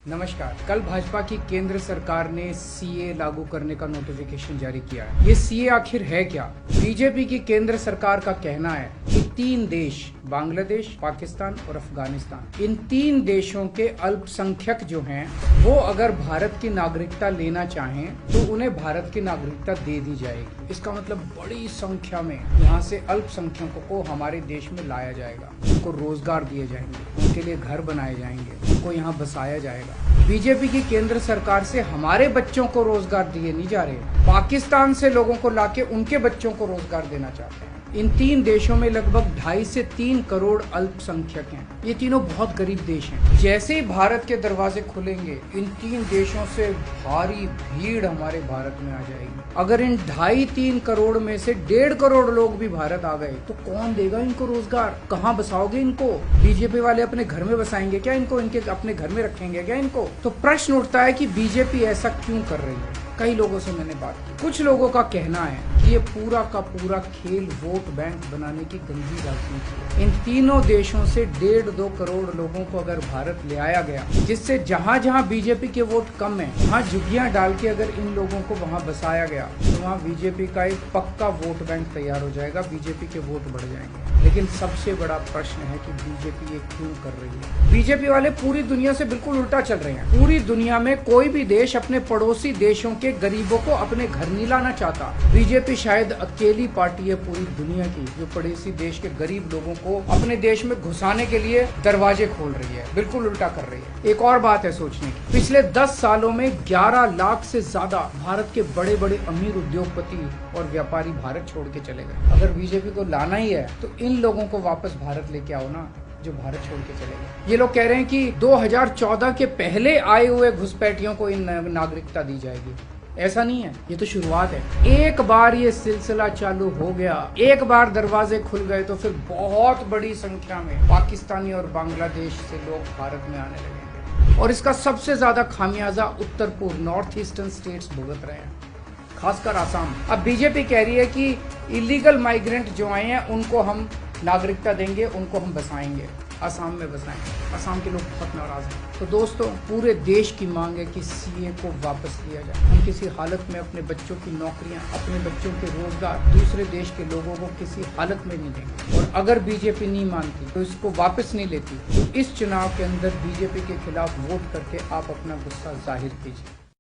नमस्कार। कल भाजपा की केंद्र सरकार ने सीए लागू करने का नोटिफिकेशन जारी किया है। ये सीए आखिर है क्या? बीजेपी की केंद्र सरकार का कहना है कि 3 देश बांग्लादेश, पाकिस्तान और अफगानिस्तान, इन 3 देशों के अल्पसंख्यक जो हैं वो अगर भारत की नागरिकता लेना चाहें तो उन्हें भारत की नागरिकता दे दी जाएगी। इसका मतलब बड़ी संख्या में यहाँ से अल्पसंख्यकों को हमारे देश में लाया जाएगा, उनको रोजगार दिए जाएंगे, उनके लिए घर बनाए जाएंगे, उनको यहाँ बसाया जाएगा। बीजेपी की केंद्र सरकार से हमारे बच्चों को रोजगार दिए नहीं जा रहे, पाकिस्तान से लोगों को लाके उनके बच्चों को रोजगार देना चाहते हैं। इन 3 देशों में लगभग 2.5 से 3 करोड़ अल्पसंख्यक हैं। ये तीनों बहुत गरीब देश हैं। जैसे ही भारत के दरवाजे खुलेंगे, इन 3 देशों से भारी भीड़ हमारे भारत में आ जाएगी। अगर इन 2.5-3 करोड़ में से 1.5 करोड़ लोग भी भारत आ गए तो कौन देगा इनको रोजगार? कहाँ बसाओगे इनको? बीजेपी वाले अपने घर में बसाएंगे क्या इनको? इनके अपने घर में रखेंगे क्या इनको? तो प्रश्न उठता है कि बीजेपी ऐसा क्यों कर रही है। कई लोगों से मैंने बात की, कुछ लोगों का कहना है कि ये पूरा का पूरा खेल वोट बैंक बनाने की गंदी राजनीति है। इन तीनों देशों से 1.5-2 करोड़ लोगों को अगर भारत ले आया गया, जिससे जहां जहां बीजेपी के वोट कम है वहां झुग्गियां डाल के अगर इन लोगों को वहां बसाया गया तो वहां बीजेपी का एक पक्का वोट बैंक तैयार हो जाएगा, बीजेपी के वोट बढ़ जाएंगे। लेकिन सबसे बड़ा प्रश्न है कि बीजेपी ये क्यों कर रही है? बीजेपी वाले पूरी दुनिया से बिल्कुल उल्टा चल रहे हैं। पूरी दुनिया में कोई भी देश अपने पड़ोसी देशों के गरीबों को अपने घर नहीं लाना चाहता। बीजेपी शायद अकेली पार्टी है पूरी दुनिया की जो पड़ोसी देश के गरीब लोगों को अपने देश में घुसाने के लिए दरवाजे खोल रही है, बिल्कुल उल्टा कर रही है। एक और बात है सोचने की, पिछले 10 सालों में 11 लाख से ज्यादा भारत के बड़े बड़े अमीर उद्योगपति और व्यापारी भारत छोड़ के चले गए। अगर बीजेपी को लाना ही है तो इन लोगों को वापस भारत लेके आओ ना, जो भारत छोड़ के चले गए। ये लोग कह रहे हैं कि 2014 के पहले आए हुए घुसपैठियों को इन नागरिकता दी जाएगी। ऐसा नहीं है, ये तो शुरुआत है। एक बार ये सिलसिला चालू हो गया, एक बार दरवाजे खुल गए तो फिर बहुत बड़ी संख्या में पाकिस्तानी और बांग्लादेश से लोग भारत में आने लगेंगे और इसका सबसे ज्यादा खामियाजा उत्तर पूर्व नॉर्थ ईस्टर्न स्टेट्स भुगत रहे हैं, खासकर आसाम। अब बीजेपी कह रही है कि इलीगल माइग्रेंट जो आए हैं उनको हम नागरिकता देंगे, उनको हम बसाएंगे, असम में बसाएंगे। असम के लोग बहुत नाराज हैं। तो दोस्तों, पूरे देश की मांग है कि सीए को वापस लिया जाए। हम किसी हालत में अपने बच्चों की नौकरियां, अपने बच्चों के रोजगार दूसरे देश के लोगों को किसी हालत में नहीं देंगे। और अगर बीजेपी नहीं मानती तो इसको वापस नहीं लेती तो इस चुनाव के अंदर बीजेपी के खिलाफ वोट करके आप अपना गुस्सा जाहिर कीजिए।